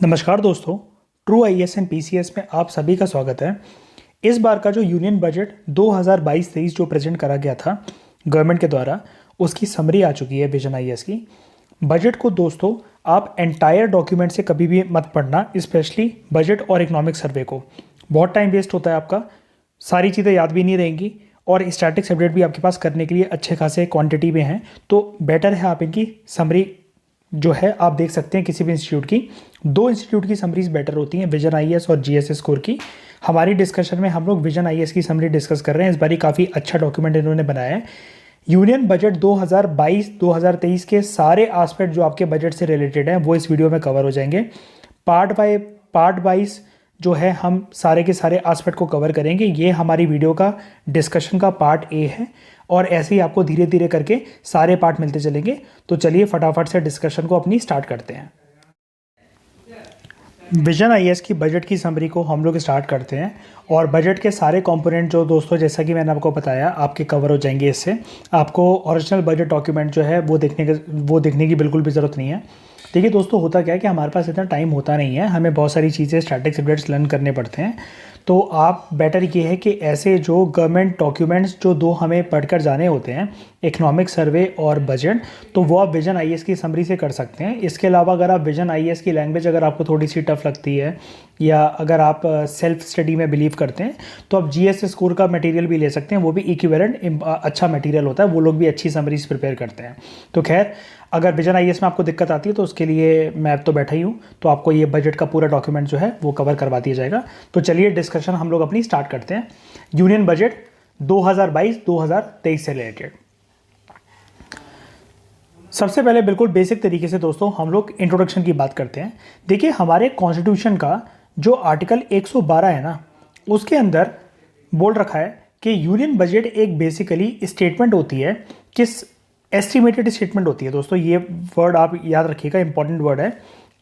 नमस्कार दोस्तों, true IAS and PCS में आप सभी का स्वागत है। इस बार का जो यूनियन बजट 2022-23 जो प्रेजेंट करा गया था गवर्नमेंट के द्वारा, उसकी समरी आ चुकी है विजन आईएएस की। बजट को दोस्तों आप एंटायर डॉक्यूमेंट से कभी भी मत पढ़ना, स्पेशली बजट और इकोनॉमिक सर्वे को। बहुत टाइम वेस्ट होता है आपका, सारी चीज़ें याद भी नहीं रहेंगी और स्टैटिक्स अपडेट भी आपके पास करने के लिए अच्छे खासे क्वांटिटी में हैं, तो बेटर है आप इनकी समरी जो है आप देख सकते हैं किसी भी इंस्टीट्यूट की। दो इंस्टीट्यूट की समरीज बेटर होती हैं, विजन आईएएस और जीएसएस स्कोर की। हमारी डिस्कशन में हम लोग विजन आईएएस की समरी डिस्कस कर रहे हैं। इस बारी काफ़ी अच्छा डॉक्यूमेंट इन्होंने बनाया है। यूनियन बजट 2022-2023 के सारे एस्पेक्ट जो आपके बजट से रिलेटेड हैं वो इस वीडियो में कवर हो जाएंगे। पार्ट वाइज जो है हम सारे के सारे एस्पेक्ट को कवर करेंगे। ये हमारी वीडियो का डिस्कशन का पार्ट ए है और ऐसे ही आपको धीरे धीरे करके सारे पार्ट मिलते चलेंगे। तो चलिए फटाफट से डिस्कशन को अपनी स्टार्ट करते हैं। विजन आईएएस की बजट की समरी को हम लोग स्टार्ट करते हैं और बजट के सारे कंपोनेंट जो दोस्तों जैसा कि मैंने आपको बताया आपके कवर हो जाएंगे। इससे आपको ओरिजिनल बजट डॉक्यूमेंट जो है वो देखने की बिल्कुल भी ज़रूरत नहीं है। देखिए दोस्तों, होता क्या है कि हमारे पास इतना टाइम होता नहीं है, हमें बहुत सारी चीज़ें स्टैटिक्स अपडेट्स लर्न करने पड़ते हैं। तो आप बेटर ये है कि ऐसे जो गवर्नमेंट डॉक्यूमेंट्स जो दो हमें पढ़कर जाने होते हैं, इकोनॉमिक सर्वे और बजट, तो वो आप विजन आईएएस की समरी से कर सकते हैं। इसके अलावा अगर आप विजन आईएएस की लैंग्वेज अगर आपको थोड़ी सी टफ लगती है या अगर आप सेल्फ स्टडी में बिलीव करते हैं तो आप जीएसएस स्कोर का मटेरियल भी ले सकते हैं। वो भी इक्विवेलेंट अच्छा मटेरियल होता है, वो लोग भी अच्छी समरीज प्रिपेयर करते हैं। तो खैर, अगर विजन आईएएस में आपको दिक्कत आती है तो उसके लिए मैं अब तो बैठा ही हूँ, तो आपको ये बजट का पूरा डॉक्यूमेंट जो है वो कवर करवा दिया जाएगा। तो चलिए डिस्कशन हम लोग अपनी स्टार्ट करते हैं यूनियन बजट 2022-2023 से रिलेटेड। सबसे पहले बिल्कुल बेसिक तरीके से दोस्तों हम लोग इंट्रोडक्शन की बात करते हैं। देखिए, हमारे कॉन्स्टिट्यूशन का जो आर्टिकल 112 है ना, उसके अंदर बोल रखा है कि यूनियन बजट एक बेसिकली स्टेटमेंट होती है, किस एस्टिमेटेड स्टेटमेंट होती है। दोस्तों ये वर्ड आप याद रखिएगा, इंपॉर्टेंट वर्ड है।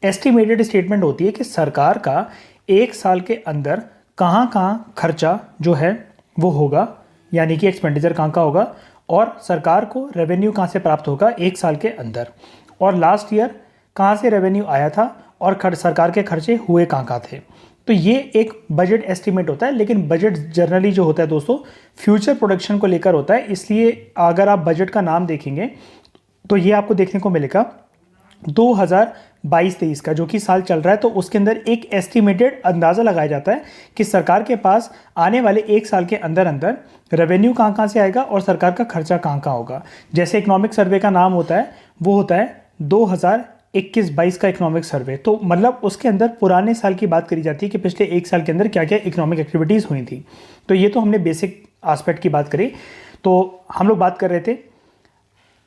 एस्टिमेटेड स्टेटमेंट होती है कि सरकार का एक साल के अंदर कहाँ कहाँ खर्चा जो है वो होगा, यानी कि एक्सपेंडिचर कहाँ का होगा, और सरकार को रेवेन्यू कहाँ से प्राप्त होगा एक साल के अंदर, और लास्ट ईयर कहाँ से रेवेन्यू आया था और सरकार के खर्चे हुए कहाँ थे। तो ये एक बजट एस्टिमेट होता है। लेकिन बजट जनरली जो होता है दोस्तों फ्यूचर प्रोडक्शन को लेकर होता है, इसलिए अगर आप बजट का नाम देखेंगे तो ये आपको देखने को मिलेगा 2022-23 का जो कि साल चल रहा है। तो उसके अंदर एक एस्टिमेटेड अंदाज़ा लगाया जाता है कि सरकार के पास आने वाले एक साल के अंदर अंदर रेवेन्यू कहाँ कहाँ से आएगा और सरकार का खर्चा कहाँ कहाँ होगा। जैसे इकोनॉमिक सर्वे का नाम होता है वो होता है 2021-22 का इकोनॉमिक सर्वे। तो मतलब उसके अंदर पुराने साल की बात करी जाती है कि पिछले एक साल के अंदर क्या क्या इकोनॉमिक एक्टिविटीज़ हुई थी। तो ये तो हमने बेसिक एस्पेक्ट की बात करी। तो हम लोग बात कर रहे थे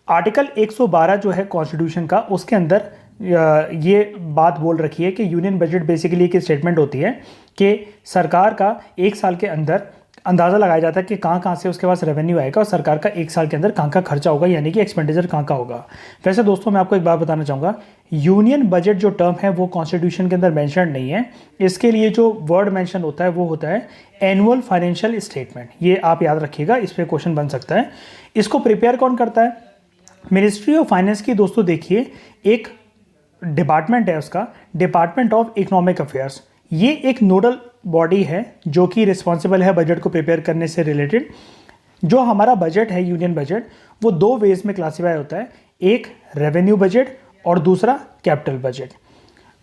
आर्टिकल 112 जो है कॉन्स्टिट्यूशन का, उसके अंदर ये बात बोल रखी है कि यूनियन बजट बेसिकली एक स्टेटमेंट होती है कि सरकार का एक साल के अंदर अंदाज़ा लगाया जाता है कि कहाँ कहाँ से उसके पास रेवेन्यू आएगा और सरकार का एक साल के अंदर कहाँ का खर्चा होगा, यानी कि एक्सपेंडिचर कहाँ का होगा। वैसे दोस्तों मैं आपको एक बात बताना चाहूँगा, यूनियन बजट जो टर्म है वो कॉन्स्टिट्यूशन के अंदर मेंशन नहीं है। इसके लिए जो वर्ड मेंशन होता है वो होता है एनुअल फाइनेंशियल स्टेटमेंट। ये आप याद रखिएगा, इस पर क्वेश्चन बन सकता है। इसको प्रिपेयर कौन करता है? मिनिस्ट्री ऑफ फाइनेंस की दोस्तों देखिए एक डिपार्टमेंट है, उसका डिपार्टमेंट ऑफ इकोनॉमिक अफेयर्स। ये एक नोडल बॉडी है जो कि रिस्पॉन्सिबल है बजट को प्रिपेयर करने से रिलेटेड। जो हमारा बजट है यूनियन बजट वो दो वेज में क्लासीफाई होता है, एक रेवेन्यू बजट और दूसरा कैपिटल बजट।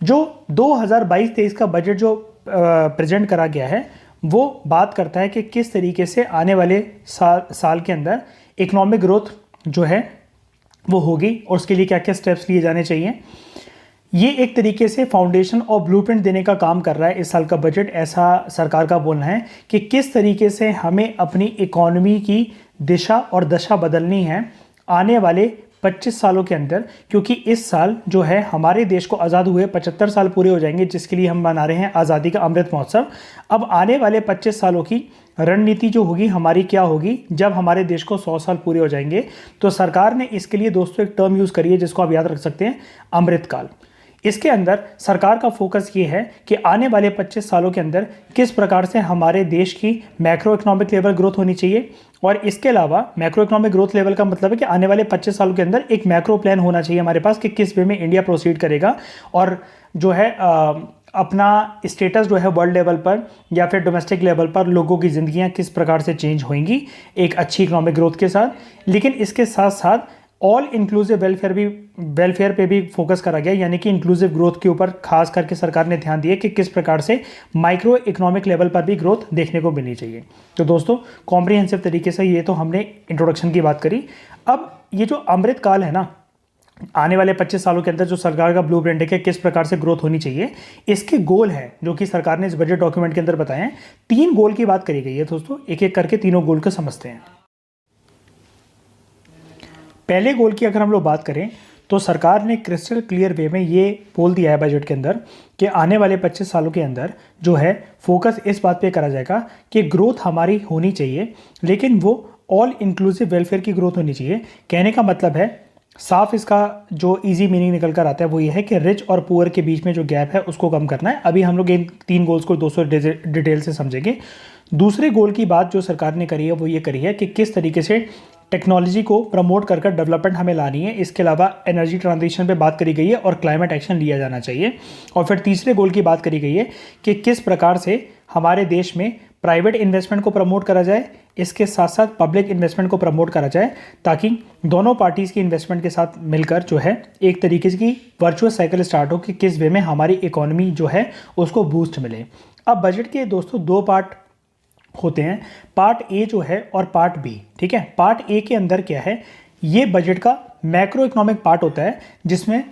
जो 2022-23 का बजट जो प्रेजेंट करा गया है वो बात करता है कि किस तरीके से आने वाले साल के अंदर इकोनॉमिक ग्रोथ जो है वो होगी और उसके लिए क्या क्या स्टेप्स लिए जाने चाहिए। ये एक तरीके से फाउंडेशन और ब्लूप्रिंट देने का काम कर रहा है इस साल का बजट। ऐसा सरकार का बोलना है कि किस तरीके से हमें अपनी इकोनॉमी की दिशा और दशा बदलनी है आने वाले 25 सालों के अंदर, क्योंकि इस साल जो है हमारे देश को आज़ाद हुए 75 साल पूरे हो जाएंगे, जिसके लिए हम मना रहे हैं आज़ादी का अमृत महोत्सव। अब आने वाले 25 सालों की रणनीति जो होगी हमारी क्या होगी जब हमारे देश को 100 साल पूरे हो जाएंगे। तो सरकार ने इसके लिए दोस्तों एक टर्म यूज़ करी है जिसको आप याद रख सकते हैं, अमृतकाल। इसके अंदर सरकार का फोकस ये है कि आने वाले 25 सालों के अंदर किस प्रकार से हमारे देश की मैक्रो इकोनॉमिक लेवल ग्रोथ होनी चाहिए, और इसके अलावा मैक्रो इकोनॉमिक ग्रोथ लेवल का मतलब है कि आने वाले 25 सालों के अंदर एक मैक्रो प्लान होना चाहिए हमारे पास कि किस वे में इंडिया प्रोसीड करेगा और जो है अपना स्टेटस जो है वर्ल्ड लेवल पर या फिर डोमेस्टिक लेवल पर लोगों की ज़िंदगियां किस प्रकार से चेंज होंगी एक अच्छी इकोनॉमिक ग्रोथ के साथ। लेकिन इसके साथ साथ ऑल इंक्लूसिव वेलफेयर पे भी फोकस करा गया, यानी कि इंक्लूसिव ग्रोथ के ऊपर खास करके सरकार ने ध्यान दिया कि किस प्रकार से माइक्रो इकोनॉमिक लेवल पर भी ग्रोथ देखने को मिलनी चाहिए। तो दोस्तों कॉम्प्रिहेंसिव तरीके से ये तो हमने इंट्रोडक्शन की बात करी। अब ये जो अमृत काल है ना, आने वाले 25 सालों के अंदर जो सरकार का ब्लूप्रिंट है कि किस प्रकार से ग्रोथ होनी चाहिए, इसके गोल है जो कि सरकार ने इस बजट डॉक्यूमेंट के अंदर बताए हैं। 3 गोल की बात करी गई है दोस्तों, एक एक करके तीनों गोल को समझते हैं। पहले गोल की अगर हम लोग बात करें तो सरकार ने क्रिस्टल क्लियर वे में ये बोल दिया है बजट के अंदर कि आने वाले 25 सालों के अंदर जो है फोकस इस बात पे करा जाएगा कि ग्रोथ हमारी होनी चाहिए, लेकिन वो ऑल इंक्लूसिव वेलफेयर की ग्रोथ होनी चाहिए। कहने का मतलब है, साफ इसका जो इजी मीनिंग निकल कर आता है वो ये है कि रिच और पुअर के बीच में जो गैप है उसको कम करना है। अभी हम लोग इन 3 गोल्स को 200 डिटेल से समझेंगे। दूसरे गोल की बात जो सरकार ने करी है वो ये करी है कि किस तरीके से टेक्नोलॉजी को प्रमोट कर डेवलपमेंट हमें लानी है। इसके अलावा एनर्जी ट्रांजिशन पे बात करी गई है और क्लाइमेट एक्शन लिया जाना चाहिए। और फिर तीसरे गोल की बात करी गई है कि किस प्रकार से हमारे देश में प्राइवेट इन्वेस्टमेंट को प्रमोट करा जाए, इसके साथ साथ पब्लिक इन्वेस्टमेंट को प्रमोट करा जाए, ताकि दोनों पार्टीज़ की इन्वेस्टमेंट के साथ मिलकर जो है एक तरीके की वर्चुअस साइकिल स्टार्ट हो कि किस वे में हमारी इकोनॉमी जो है उसको बूस्ट मिले। अब बजट के दोस्तों 2 पार्ट होते हैं, पार्ट ए जो है और पार्ट बी। ठीक है, पार्ट ए के अंदर क्या है, ये बजट का मैक्रो इकोनॉमिक पार्ट होता है जिसमें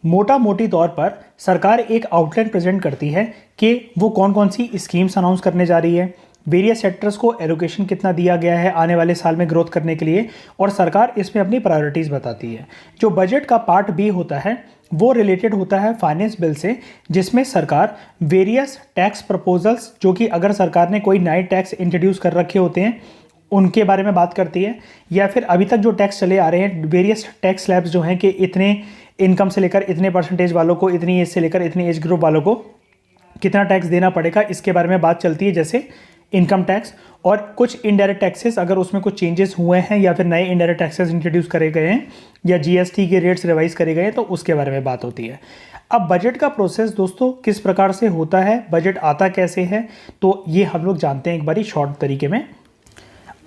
मोटी तौर पर सरकार एक आउटलाइन प्रेजेंट करती है कि वो कौन कौन सी स्कीम्स अनाउंस करने जा रही है, वेरियस सेक्टर्स को एलोकेशन कितना दिया गया है आने वाले साल में ग्रोथ करने के लिए, और सरकार इसमें अपनी प्रायोरिटीज़ बताती है। जो बजट का पार्ट बी होता है वो रिलेटेड होता है फाइनेंस बिल से, जिसमें सरकार वेरियस टैक्स प्रपोजल्स, जो कि अगर सरकार ने कोई नए टैक्स इंट्रोड्यूस कर रखे होते हैं उनके बारे में बात करती है, या फिर अभी तक जो टैक्स चले आ रहे हैं वेरियस टैक्स स्लैब्स जो हैं कि इतने इनकम से लेकर इतने परसेंटेज वालों को, इतनी एज से लेकर इतनी एज ग्रुप वालों को कितना टैक्स देना पड़ेगा, इसके बारे में बात चलती है, जैसे इनकम टैक्स। और कुछ इनडायरेक्ट टैक्सेस अगर उसमें कुछ चेंजेस हुए हैं या फिर नए इनडायरेक्ट टैक्सेस इंट्रोड्यूस करे गए हैं या जीएसटी के रेट्स रिवाइज करे गए हैं तो उसके बारे में बात होती है। अब बजट का प्रोसेस दोस्तों किस प्रकार से होता है, बजट आता कैसे है, तो ये हम लोग जानते हैं एक बारी शॉर्ट तरीके में।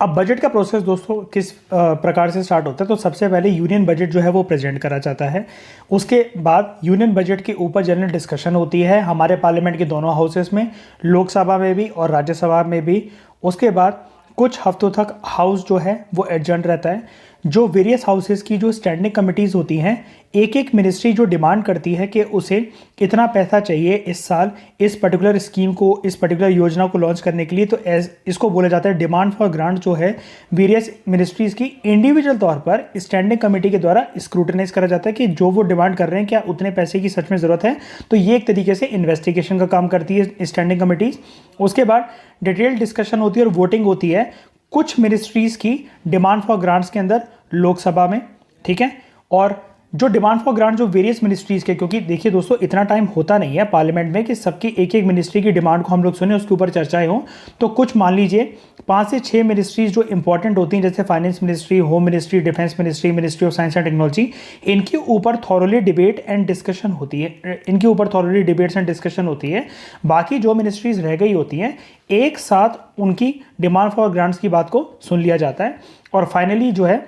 अब बजट का प्रोसेस दोस्तों किस प्रकार से स्टार्ट होता है, तो सबसे पहले यूनियन बजट जो है वो प्रेजेंट करा जाता है। उसके बाद यूनियन बजट के ऊपर जनरल डिस्कशन होती है हमारे पार्लियामेंट के दोनों हाउसेस में, लोकसभा में भी और राज्यसभा में भी। उसके बाद कुछ हफ्तों तक हाउस जो है वो एडजर्न रहता है। जो वेरियस हाउसेस की जो स्टैंडिंग कमिटीज़ होती हैं, एक एक मिनिस्ट्री जो डिमांड करती है कि उसे इतना पैसा चाहिए इस साल इस पर्टिकुलर स्कीम को, इस पर्टिकुलर योजना को लॉन्च करने के लिए, तो इसको बोला जाता है डिमांड फॉर ग्रांट, जो है वेरियस मिनिस्ट्रीज़ की इंडिविजुअल तौर पर स्टैंडिंग कमेटी के द्वारा स्क्रूटनाइज करा जाता है कि जो वो डिमांड कर रहे हैं क्या उतने पैसे की सच में ज़रूरत है। तो ये एक तरीके से इन्वेस्टिगेशन का काम करती है स्टैंडिंग कमेटीज़। उसके बाद डिटेल डिस्कशन होती है और वोटिंग होती है कुछ मिनिस्ट्रीज़ की डिमांड फॉर ग्रांट्स के अंदर लोकसभा में। ठीक है, और जो डिमांड फॉर ग्रांट जो वेरियस मिनिस्ट्रीज़ के, क्योंकि देखिए दोस्तों इतना टाइम होता नहीं है पार्लियामेंट में कि सबकी एक एक मिनिस्ट्री की डिमांड को हम लोग सुने, उसके ऊपर चर्चाएं हों। तो कुछ मान लीजिए 5 से 6 मिनिस्ट्रीज़ जो इंपॉर्टेंट होती हैं, जैसे finance ministry, home ministry, defence ministry, ministry of science and technology, इनके ऊपर थॉरली डिबेट एंड डिस्कशन होती है, इनके ऊपर थॉरली डिबेट्स एंड डिस्कशन होती है। बाकी जो मिनिस्ट्रीज़ रह गई होती हैं एक साथ उनकी डिमांड फॉर ग्रांट्स की बात को सुन लिया जाता है। और फाइनली जो है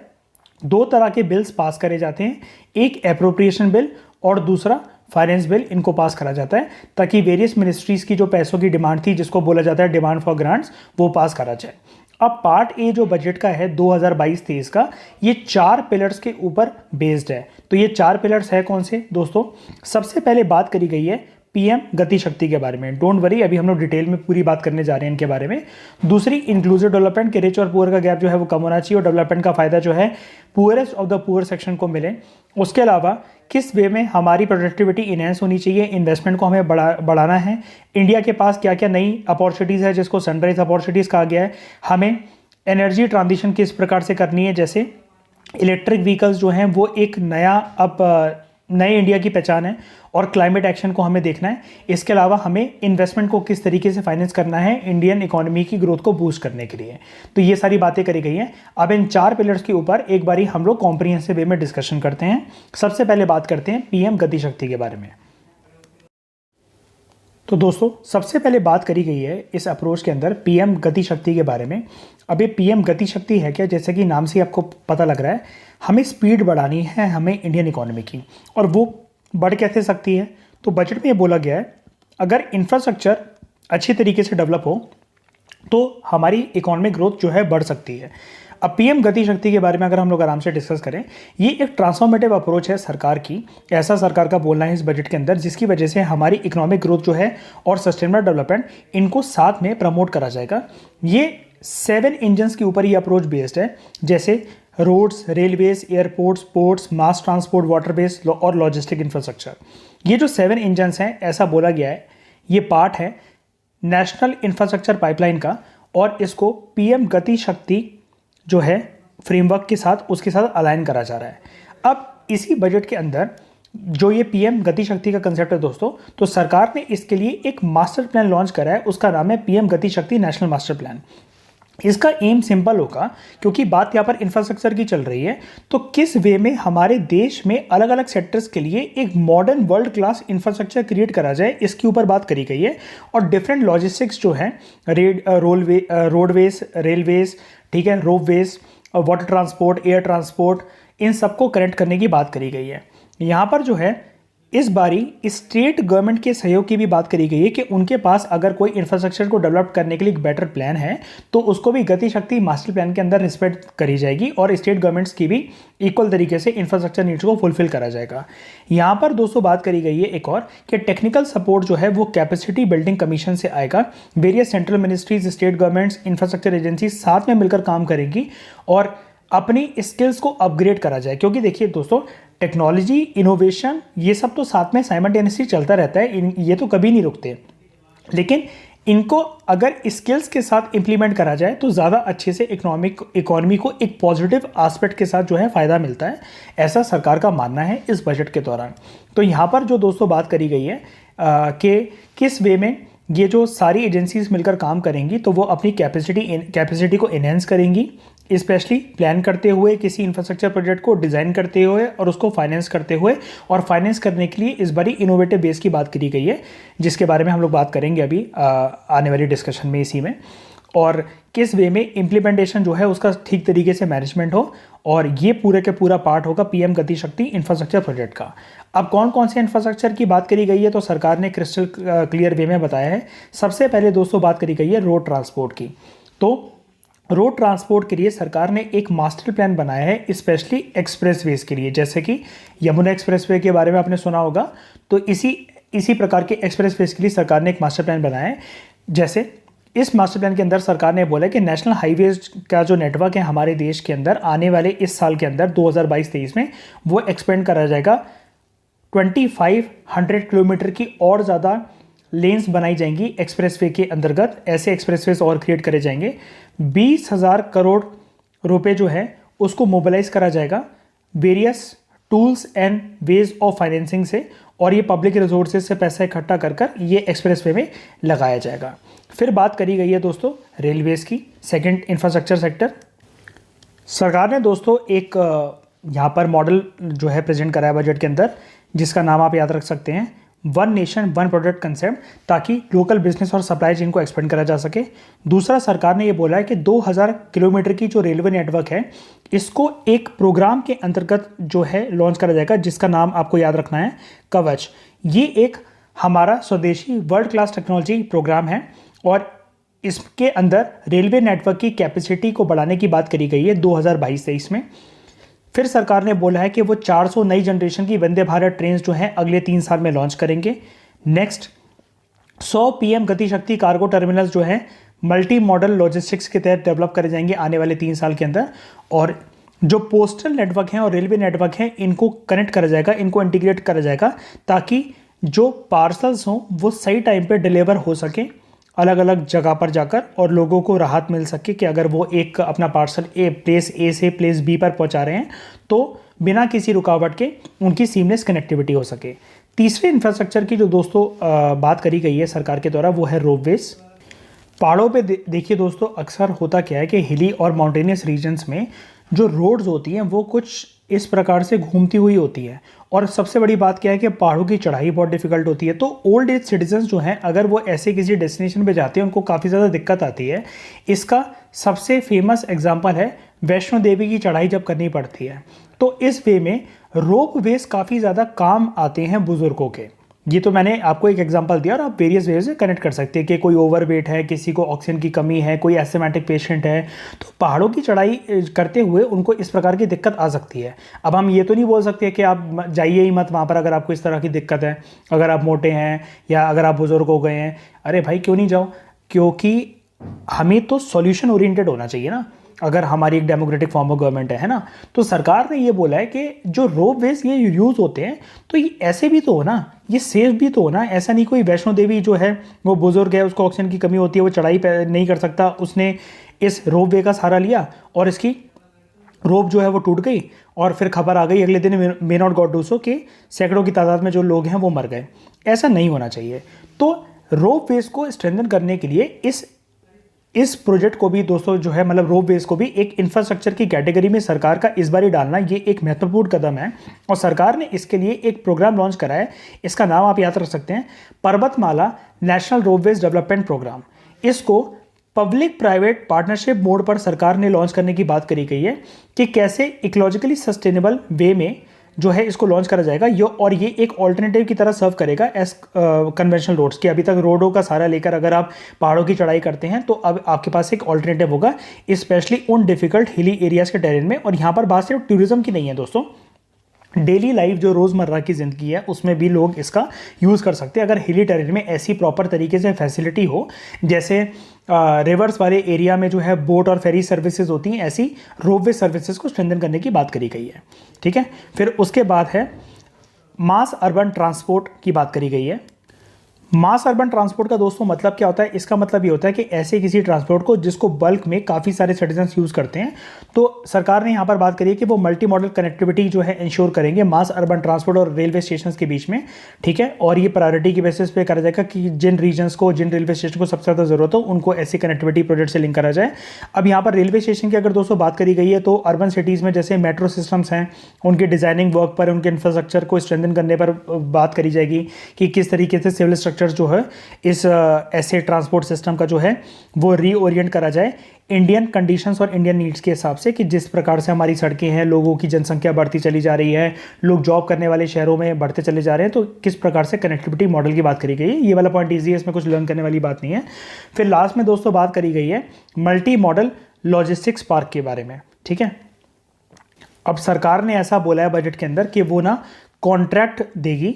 2 तरह के बिल्स पास करे जाते हैं, एक एप्रोप्रिएशन बिल और दूसरा फाइनेंस बिल, इनको पास करा जाता है ताकि वेरियस मिनिस्ट्रीज़ की जो पैसों की डिमांड थी, जिसको बोला जाता है डिमांड फॉर ग्रांट्स, वो पास करा जाए। अब पार्ट ए जो बजट का है 2022-23 का, ये 4 पिलर्स के ऊपर बेस्ड है। तो ये 4 पिलर्स है कौन से दोस्तों? सबसे पहले बात करी गई है पीएम गति शक्ति के बारे में। डोंट वरी, अभी हम लोग डिटेल में पूरी बात करने जा रहे हैं इनके बारे में। दूसरी इंक्लूसिव डेवलपमेंट, के रिच और पुअर का गैप जो है वो कम होना चाहिए और डेवलपमेंट का फायदा जो है poorest of the poor section को मिले। उसके अलावा किस वे में हमारी प्रोडक्टिविटी इनहेंस होनी चाहिए, इन्वेस्टमेंट को हमें बढ़ाना है, इंडिया के पास क्या क्या नई अपॉर्चुनिटीज़ है जिसको सनराइज अपॉर्चुनिटीज़ कहा गया है, हमें एनर्जी ट्रांजिशन किस प्रकार से करनी है, जैसे इलेक्ट्रिक व्हीकल्स जो हैं वो एक नए इंडिया की पहचान है, और क्लाइमेट एक्शन को हमें देखना है। इसके अलावा हमें इन्वेस्टमेंट को किस तरीके से फाइनेंस करना है इंडियन इकोनॉमी की ग्रोथ को बूस्ट करने के लिए। तो ये सारी बातें करी गई हैं। अब इन 4 पिलर्स के ऊपर एक बारी हम लोग कॉम्प्रिहेंसिव वे में डिस्कशन करते हैं। सबसे पहले बात करते हैं पीएम गति शक्ति के बारे में। तो दोस्तों सबसे पहले बात करी गई है इस अप्रोच के अंदर पीएम गति शक्ति के बारे में। अब ये पीएम गति शक्ति है क्या? जैसे कि नाम से आपको पता लग रहा है, हमें स्पीड बढ़ानी है हमें इंडियन इकोनॉमी की। और वो बढ़ कैसे सकती है? तो बजट में ये बोला गया है अगर इंफ्रास्ट्रक्चर अच्छी तरीके से डेवलप हो तो हमारी इकोनॉमिक ग्रोथ जो है बढ़ सकती है। अब पीएम गति शक्ति के बारे में अगर हम लोग आराम से डिस्कस करें, ये एक ट्रांसफॉर्मेटिव अप्रोच है सरकार की, ऐसा सरकार का बोलना है इस बजट के अंदर, जिसकी वजह से हमारी इकोनॉमिक ग्रोथ जो है और सस्टेनेबल डेवलपमेंट इनको साथ में प्रमोट करा जाएगा। ये 7 इंजन्स के ऊपर ये अप्रोच बेस्ड है, जैसे roads, railways, airports, ports, mass transport, water base और लॉजिस्टिक इंफ्रास्ट्रक्चर। ये जो 7 इंजन्स हैं, ऐसा बोला गया है, ये पार्ट है नेशनल इंफ्रास्ट्रक्चर पाइपलाइन का, और इसको पीएम गति शक्ति जो है फ्रेमवर्क के साथ उसके साथ अलाइन करा जा रहा है। अब इसी बजट के अंदर जो ये पीएम गति शक्ति का कंसेप्ट है दोस्तों, तो सरकार ने इसके लिए एक मास्टर प्लान लॉन्च करा है, उसका नाम है पीएम गति शक्ति नेशनल मास्टर प्लान। इसका एम सिंपल होगा, क्योंकि बात यहाँ पर इंफ्रास्ट्रक्चर की चल रही है, तो किस वे में हमारे देश में अलग अलग सेक्टर्स के लिए एक modern world class infrastructure create करा जाए, इसके ऊपर बात करी गई है। और डिफरेंट लॉजिस्टिक्स जो है रोडवेज, रेलवेज, ठीक है, ropeways, water transport, air transport, इन सबको कनेक्ट करने की बात करी गई है। यहाँ पर जो है इस बारी स्टेट गवर्नमेंट के सहयोग की भी बात करी गई है कि उनके पास अगर कोई इंफ्रास्ट्रक्चर को डेवलप करने के लिए एक बेटर प्लान है तो उसको भी गति शक्ति मास्टर प्लान के अंदर रिस्पेक्ट करी जाएगी और स्टेट गवर्नमेंट्स की भी इक्वल तरीके से इंफ्रास्ट्रक्चर नीड्स को फुलफिल करा जाएगा। यहाँ पर दोस्तों बात करी गई है एक और कि टेक्निकल सपोर्ट जो है वो कैपेसिटी बिल्डिंग कमीशन से आएगा। Various central ministries, state governments, infrastructure agency साथ में मिलकर काम करेंगी और अपनी स्किल्स को अपग्रेड करा जाए, क्योंकि देखिए दोस्तों टेक्नोलॉजी, इनोवेशन, ये सब तो साथ में साइमल्टेनियसली चलता रहता है, ये तो कभी नहीं रुकते, लेकिन इनको अगर स्किल्स के साथ इंप्लीमेंट करा जाए तो ज़्यादा अच्छे से इकोनॉमी को एक पॉजिटिव एस्पेक्ट के साथ जो है फ़ायदा मिलता है, ऐसा सरकार का मानना है इस बजट के दौरान। तो यहाँ पर जो दोस्तों बात करी गई है कि किस वे में ये जो सारी एजेंसीज मिलकर काम करेंगी तो वो अपनी कैपेसिटी को इनहेंस करेंगी, स्पेशली प्लान करते हुए, किसी इंफ्रास्ट्रक्चर प्रोजेक्ट को डिज़ाइन करते हुए और उसको फाइनेंस करते हुए। और फाइनेंस करने के लिए इस बारी इनोवेटिव बेस की बात करी गई है, जिसके बारे में हम लोग बात करेंगे अभी आने वाली डिस्कशन में इसी में। और किस वे में इम्प्लीमेंटेशन जो है उसका ठीक तरीके से मैनेजमेंट हो, और ये पूरे के पूरा पार्ट होगा पीएम गति शक्ति इंफ्रास्ट्रक्चर प्रोजेक्ट का। अब कौन कौन से इंफ्रास्ट्रक्चर की बात करी गई है तो सरकार ने क्रिस्टल क्लियर वे में बताया है। सबसे पहले दोस्तों बात करी गई है रोड ट्रांसपोर्ट की। तो रोड ट्रांसपोर्ट के लिए सरकार ने एक मास्टर प्लान बनाया है, स्पेशली एक्सप्रेसवेज के लिए, जैसे कि यमुना एक्सप्रेसवे के बारे में आपने सुना होगा। तो इसी प्रकार के एक्सप्रेसवेज के लिए सरकार ने एक मास्टर प्लान बनाया है। जैसे इस मास्टर प्लान के अंदर सरकार ने बोला कि नेशनल हाईवेज का जो नेटवर्क है हमारे देश के अंदर आने वाले इस साल के अंदर 2022-23 में वो एक्सपेंड करा जाएगा। 2500 किलोमीटर की और ज़्यादा लेन्स बनाई जाएंगी एक्सप्रेसवे के अंतर्गत, ऐसे एक्सप्रेसवेज और क्रिएट करे जाएंगे। 20,000 करोड़ रुपए जो है उसको मोबिलाइज करा जाएगा various tools and ways of financing से, और ये पब्लिक रिसोर्सेज से पैसा इकट्ठा कर ये एक्सप्रेसवे में लगाया जाएगा। फिर बात करी गई है दोस्तों रेलवेज की, सेकंड इंफ्रास्ट्रक्चर सेक्टर। सरकार ने दोस्तों एक यहाँ पर मॉडल जो है प्रेजेंट करा है बजट के अंदर, जिसका नाम आप याद रख सकते हैं, one nation one product concept, ताकि लोकल बिजनेस और सप्लाई चेन को एक्सपेंड करा जा सके। दूसरा, सरकार ने ये बोला है कि 2000 किलोमीटर की जो रेलवे नेटवर्क है इसको एक प्रोग्राम के अंतर्गत जो है लॉन्च करा जाएगा, जिसका नाम आपको याद रखना है कवच। ये एक हमारा स्वदेशी वर्ल्ड क्लास टेक्नोलॉजी प्रोग्राम है और इसके अंदर रेलवे नेटवर्क की कैपेसिटी को बढ़ाने की बात करी गई है 2022-23 में। फिर सरकार ने बोला है कि वो 400 नई जनरेशन की वंदे भारत ट्रेन जो हैं अगले 3 साल में लॉन्च करेंगे। नेक्स्ट, 100 पीएम गति शक्ति कार्गो टर्मिनल्स जो हैं मल्टी मॉडल लॉजिस्टिक्स के तहत डेवलप करे जाएंगे आने वाले 3 साल के अंदर। और जो पोस्टल नेटवर्क हैं और रेलवे नेटवर्क हैं इनको कनेक्ट करा जाएगा, इनको इंटीग्रेट करा जाएगा, ताकि जो पार्सल्स हों वो सही टाइम पे डिलीवर हो सके अलग अलग जगह पर जाकर, और लोगों को राहत मिल सके कि अगर वो एक अपना पार्सल प्लेस ए से प्लेस बी पर पहुंचा रहे हैं तो बिना किसी रुकावट के उनकी सीमलेस कनेक्टिविटी हो सके। तीसरे इंफ्रास्ट्रक्चर की जो दोस्तों बात करी गई है सरकार के द्वारा वो है रोपवेज। पहाड़ों पे देखिए दोस्तों, अक्सर होता क्या है कि हिली और माउंटेनियस रीजन्स में जो रोड्स होती हैं वो कुछ इस प्रकार से घूमती हुई होती है। और सबसे बड़ी बात क्या है कि पहाड़ों की चढ़ाई बहुत डिफिकल्ट होती है, तो ओल्ड एज सिटीजन्स जो हैं अगर वो ऐसे किसी डेस्टिनेशन पे जाते हैं उनको काफ़ी ज़्यादा दिक्कत आती है। इसका सबसे फेमस एग्जाम्पल है वैष्णो देवी की चढ़ाई जब करनी पड़ती है, तो इस वे में रोप वेज काफ़ी ज़्यादा काम आते हैं बुज़ुर्गों के। ये तो मैंने आपको एक एग्जांपल दिया और आप वेरियस वे से कनेक्ट कर सकते हैं कि कोई ओवरवेट है, किसी को ऑक्सीजन की कमी है, कोई एस्थमेटिक पेशेंट है, तो पहाड़ों की चढ़ाई करते हुए उनको इस प्रकार की दिक्कत आ सकती है। अब हम ये तो नहीं बोल सकते कि आप जाइए ही मत वहाँ पर अगर आपको इस तरह की दिक्कत है, अगर आप मोटे हैं या अगर आप बुज़ुर्ग हो गए हैं। अरे भाई क्यों नहीं जाओ, क्योंकि हमें तो सॉल्यूशन ओरिएंटेड होना चाहिए ना। अगर हमारी एक डेमोक्रेटिक फॉर्म ऑफ गवर्नमेंट है ना, तो सरकार ने ये बोला है कि जो रोप वेज ये यूज़ होते हैं तो ये ऐसे भी तो हो ना, ये सेफ भी तो हो ना। ऐसा नहीं कोई वैष्णो देवी जो है वो बुजुर्ग है, उसको ऑक्सीजन की कमी होती है, वो चढ़ाई नहीं कर सकता, उसने इस रोप वे का सहारा लिया और इसकी रोप जो है वो टूट गई और फिर खबर आ गई अगले दिन may not got do so कि सैकड़ों की तादाद में जो लोग हैं वो मर गए। ऐसा नहीं होना चाहिए। तो रोप वेज को स्ट्रेंथन करने के लिए इस प्रोजेक्ट को भी दोस्तों जो है मतलब रोप वेज को भी एक इंफ्रास्ट्रक्चर की कैटेगरी में सरकार का इस बार ही डालना ये एक महत्वपूर्ण कदम है। और सरकार ने इसके लिए एक प्रोग्राम लॉन्च करा है, इसका नाम आप याद रख सकते हैं, पर्वतमाला नेशनल रोपवेज डेवलपमेंट प्रोग्राम। इसको पब्लिक प्राइवेट पार्टनरशिप मोड पर सरकार ने लॉन्च करने की बात करी गई है कि कैसे इकोलॉजिकली सस्टेनेबल वे में जो है इसको लॉन्च करा जाएगा। और ये एक ऑल्टरनेटिव की तरह सर्व करेगा एज कन्वेंशनल रोड्स की। अभी तक रोडों का सहारा लेकर अगर आप पहाड़ों की चढ़ाई करते हैं तो अब आपके पास एक ऑल्टरनेटिव होगा, स्पेशली उन डिफिकल्ट हिली एरियाज के टेरेन में। और यहाँ पर बात सिर्फ टूरिज्म की नहीं है दोस्तों, डेली लाइफ जो रोज़मर्रा की ज़िंदगी है उसमें भी लोग इसका यूज़ कर सकते हैं। अगर हिली टेरेन में ऐसी प्रॉपर तरीके से फैसिलिटी हो, जैसे रिवर्स वाले एरिया में जो है बोट और फेरी सर्विसेज होती हैं, ऐसी रोपवे सर्विसेज को स्ट्रेंथन करने की बात करी गई है। ठीक है, फिर उसके बाद है मास अर्बन ट्रांसपोर्ट की बात करी गई है। मास अर्बन ट्रांसपोर्ट का दोस्तों मतलब क्या होता है? इसका मतलब ये होता है कि ऐसे किसी ट्रांसपोर्ट को जिसको बल्क में काफ़ी सारे सिटीजन्स यूज़ करते हैं, तो सरकार ने यहाँ पर बात करी है कि वो मल्टी मॉडल कनेक्टिविटी जो है इंश्योर करेंगे मास अर्बन ट्रांसपोर्ट और रेलवे स्टेशन के बीच में। ठीक है, और ये प्रायोरिटी की बेसिस पे करा जाएगा कि जिन रीजन्स को, जिन रेलवे स्टेशन को सबसे ज़्यादा ज़रूरत हो उनको ऐसी कनेक्टिविटी प्रोजेक्ट से लिंक करा जाए। अब यहाँ पर रेलवे स्टेशन की अगर दोस्तों बात करी गई है तो अर्बन सिटीज़ में जैसे मेट्रो सिस्टम्स हैं, उनके डिज़ाइनिंग वर्क पर, उनके इंफ्रास्ट्रक्चर को स्ट्रेंथन करने पर बात करी जाएगी कि किस तरीके से सिविल स्ट्रक्चर जो है इस ऐसे ट्रांसपोर्ट सिस्टम का जो है वो रीओरिएंट करा जाए इंडियन कंडीशंस और इंडियन नीड्स के हिसाब से, कि जिस प्रकार से हमारी सड़कें हैं, लोगों की जनसंख्या बढ़ती चली जा रही है, लोग जॉब करने वाले शहरों में बढ़ते चले जा रहे हैं, तो किस प्रकार से कनेक्टिविटी मॉडल की बात करी गई है। ये वाला पॉइंट ईजी है, इसमें कुछ लर्न करने वाली बात नहीं है। फिर लास्ट में दोस्तों बात करी गई है मल्टी मॉडल लॉजिस्टिक्स पार्क के बारे में। ठीक है, अब सरकार ने ऐसा बोला है बजट के अंदर कि वो ना कॉन्ट्रैक्ट देगी,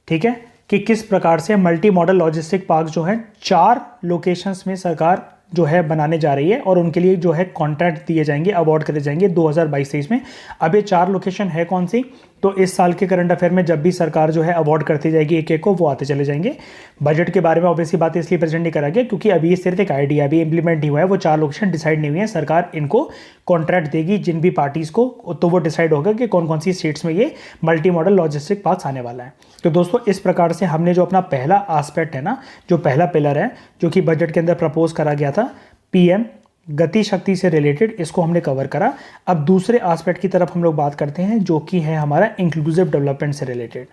ठीक है, कि किस प्रकार से मल्टी मॉडल लॉजिस्टिक पार्क जो है 4 लोकेशंस में सरकार जो है बनाने जा रही है और उनके लिए जो है कॉन्ट्रैक्ट दिए जाएंगे, अवार्ड करे जाएंगे 2022-23 में। अब ये 4 लोकेशन है कौन सी? तो इस साल के करंट अफेयर में जब भी सरकार जो है अवार्ड करती जाएगी एक एक को, वो आते चले जाएंगे। बजट के बारे में ऑब्वियसली बात इसलिए प्रेजेंट नहीं करा गया क्योंकि अभी ये सिर्फ एक आइडिया, अभी इंप्लीमेंट नहीं हुआ है, वो 4 लोकेशन डिसाइड नहीं हुई है। सरकार इनको कॉन्ट्रैक्ट देगी जिन भी पार्टीज को, तो वो डिसाइड होगा कि कौन कौन सी स्टेट्स में ये मल्टी मॉडल लॉजिस्टिक पार्क्स आने वाला है। तो दोस्तों इस प्रकार से हमने जो अपना पहला आस्पेक्ट है ना, जो पहला पिलर है जो कि बजट के अंदर प्रपोज करा गया था, पीएम गति शक्ति से रिलेटेड, इसको हमने कवर करा। अब दूसरे एस्पेक्ट की तरफ हम लोग बात करते हैं जो कि है हमारा इंक्लूसिव डेवलपमेंट से रिलेटेड।